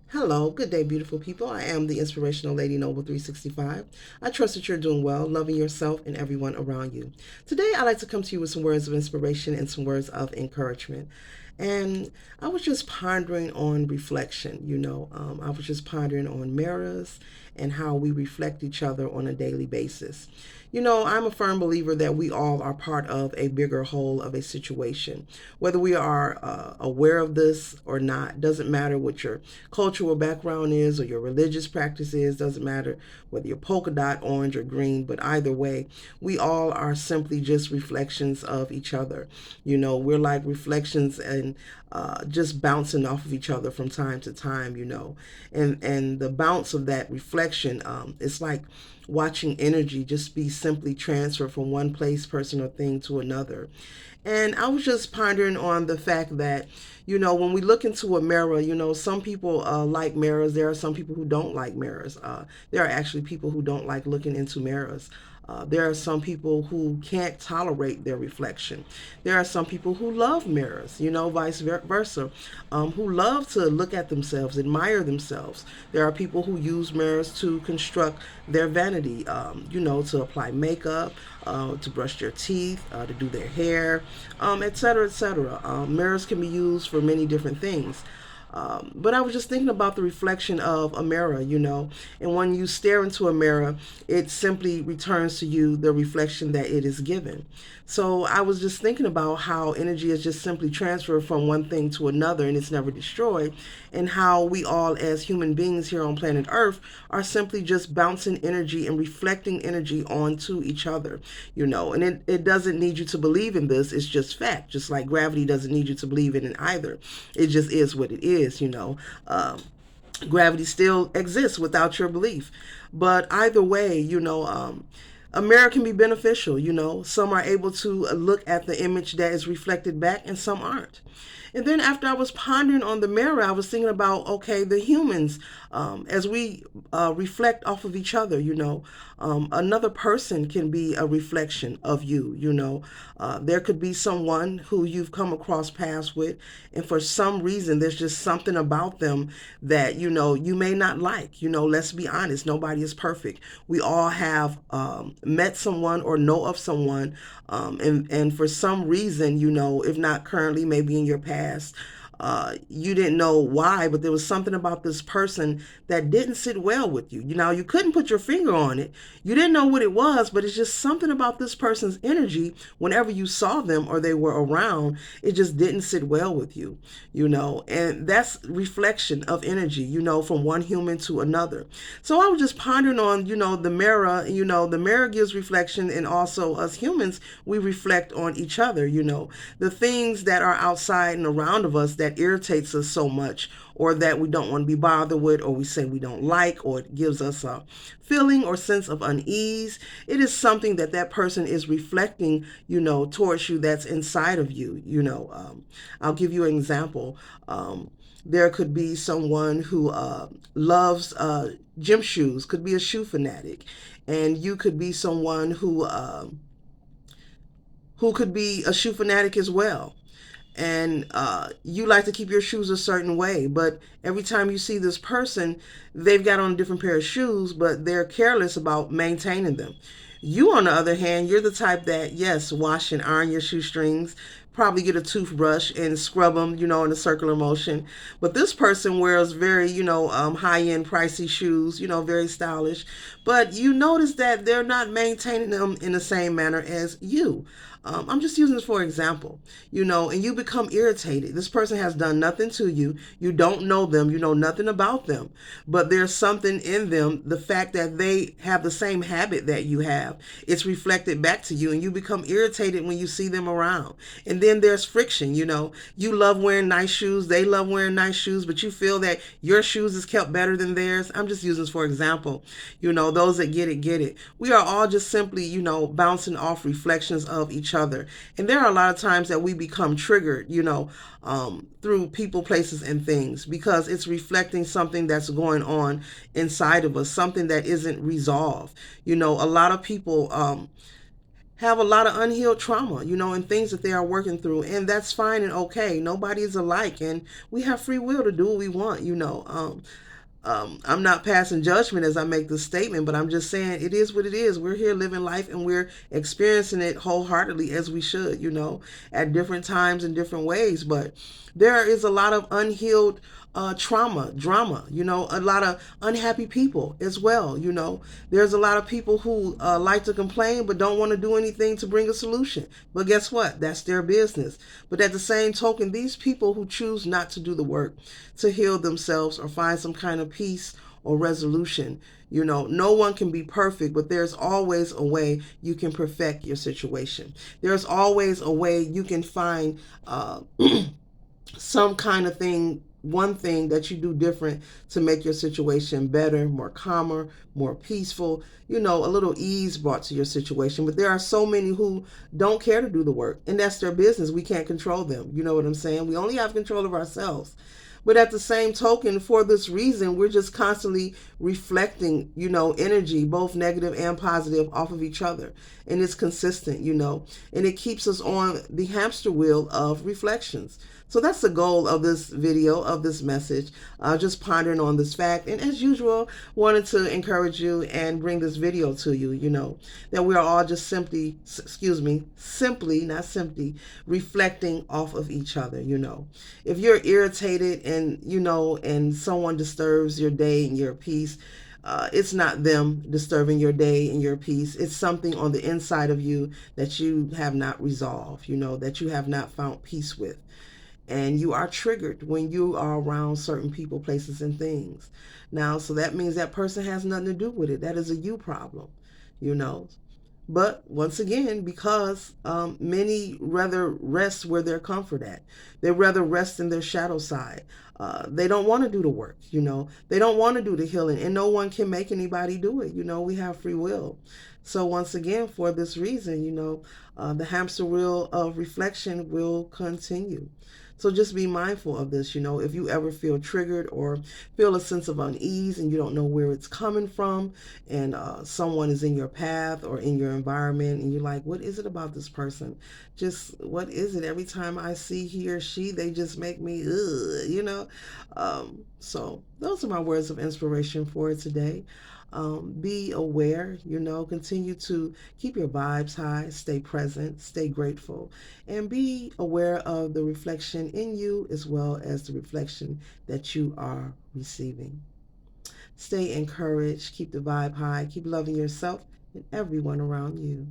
Hello, good day, beautiful people. I am the inspirational Lady Noble 365. I trust that you're doing well, loving yourself and everyone around you. Today, I'd like to come to you with some words of inspiration and some words of encouragement. And I was just pondering on reflection. I was just pondering on mirrors and how we reflect each other on a daily basis. I'm a firm believer that we all are part of a bigger whole of a situation. Whether we are aware of this or not, doesn't matter what your cultural background is or your religious practice is, doesn't matter whether you're polka dot, orange, or green, but either way, we all are simply just reflections of each other. We're like reflections and just bouncing off of each other from time to time, and the bounce of that reflection, it's like watching energy just be simply transferred from one place, person, or thing to another. And I was just pondering on the fact that, when we look into a mirror, some people like mirrors. There are some people who don't like mirrors. There are actually people who don't like looking into mirrors. There are some people who can't tolerate their reflection. There are some people who love mirrors, vice versa, who love to look at themselves, admire themselves. There are people who use mirrors to construct their vanity, to apply makeup, to brush their teeth, to do their hair, etc., etc. Mirrors can be used for many different things. But I was just thinking about the reflection of a mirror, and when you stare into a mirror, it simply returns to you the reflection that it is given. So I was just thinking about how energy is just simply transferred from one thing to another and it's never destroyed, and how we all, as human beings here on planet Earth, are simply just bouncing energy and reflecting energy onto each other, and it doesn't need you to believe in this, it's just fact, just like gravity doesn't need you to believe in it either. It just is what it is. Gravity still exists without your belief. But either way, a mirror can be beneficial. Some are able to look at the image that is reflected back, and some aren't. And then after I was pondering on the mirror, I was thinking about, okay, the humans, as we reflect off of each other, another person can be a reflection of you. There could be someone who you've come across paths with, and for some reason, there's just something about them that, you may not like. Let's be honest, nobody is perfect. We all have met someone or know of someone, and for some reason, if not currently, maybe in your past, you didn't know why, but there was something about this person that didn't sit well with you. You couldn't put your finger on it. You didn't know what it was, but it's just something about this person's energy. Whenever you saw them or they were around, it just didn't sit well with you. And that's reflection of energy, from one human to another. So I was just pondering on, the mirror. The mirror gives reflection, and also us humans, we reflect on each other. The things that are outside and around of us that irritates us so much, or that we don't want to be bothered with, or we say we don't like, or it gives us a feeling or sense of unease. It is something that that person is reflecting, towards you, that's inside of you. I'll give you an example. There could be someone who loves gym shoes, could be a shoe fanatic, and you could be someone who could be a shoe fanatic as well. And you like to keep your shoes a certain way, but every time you see this person, they've got on a different pair of shoes, but they're careless about maintaining them. You, on the other hand, you're the type that, yes, wash and iron your shoestrings, probably get a toothbrush and scrub them, in a circular motion. But this person wears very, high end, pricey shoes, very stylish. But you notice that they're not maintaining them in the same manner as you. I'm just using this for example, and you become irritated. This person has done nothing to you. You don't know them. You know nothing about them. But there's something in them, the fact that they have the same habit that you have, it's reflected back to you, and you become irritated when you see them around. And then there's friction. You love wearing nice shoes. They love wearing nice shoes, but you feel that your shoes is kept better than theirs. I'm just using this for example. Those that get it, get it. We are all just simply, bouncing off reflections of each other. And there are a lot of times that we become triggered, through people, places, and things, because it's reflecting something that's going on inside of us, something that isn't resolved. A lot of people have a lot of unhealed trauma, and things that they are working through. And that's fine and okay. Nobody is alike, and we have free will to do what we want. I'm not passing judgment as I make this statement, but I'm just saying it is what it is. We're here living life and we're experiencing it wholeheartedly as we should, at different times in different ways. But there is a lot of unhealed trauma, drama, a lot of unhappy people as well. There's a lot of people who like to complain but don't want to do anything to bring a solution. But guess what? That's their business. But at the same token, these people who choose not to do the work to heal themselves or find some kind of peace or resolution, no one can be perfect, but there's always a way you can perfect your situation. There's always a way you can find some kind of thing, one thing that you do different to make your situation better, more calmer, more peaceful, a little ease brought to your situation. But there are so many who don't care to do the work, and that's their business. We can't control them. You know what I'm saying? We only have control of ourselves. But at the same token, for this reason, we're just constantly reflecting, energy, both negative and positive, off of each other. And it's consistent, and it keeps us on the hamster wheel of reflections. So that's the goal of this video, of this message, just pondering on this fact. And as usual, wanted to encourage you and bring this video to you, that we are all just simply, not simply, reflecting off of each other. If you're irritated and someone disturbs your day and your peace, it's not them disturbing your day and your peace. It's something on the inside of you that you have not resolved, that you have not found peace with. And you are triggered when you are around certain people, places, and things. Now, so that means that person has nothing to do with it. That is a you problem, you know. But once again, because many rather rest where their comfort at. They rather rest in their shadow side. They don't want to do the work, They don't want to do the healing, and no one can make anybody do it. We have free will. So once again, for this reason, the hamster wheel of reflection will continue. So just be mindful of this. If you ever feel triggered or feel a sense of unease and you don't know where it's coming from, and someone is in your path or in your environment, and you're like, what is it about this person? Just what is it? Every time I see he or she, they just make me, So those are my words of inspiration for today. Be aware, continue to keep your vibes high, stay present, stay grateful, and be aware of the reflection in you as well as the reflection that you are receiving. Stay encouraged, keep the vibe high, keep loving yourself and everyone around you.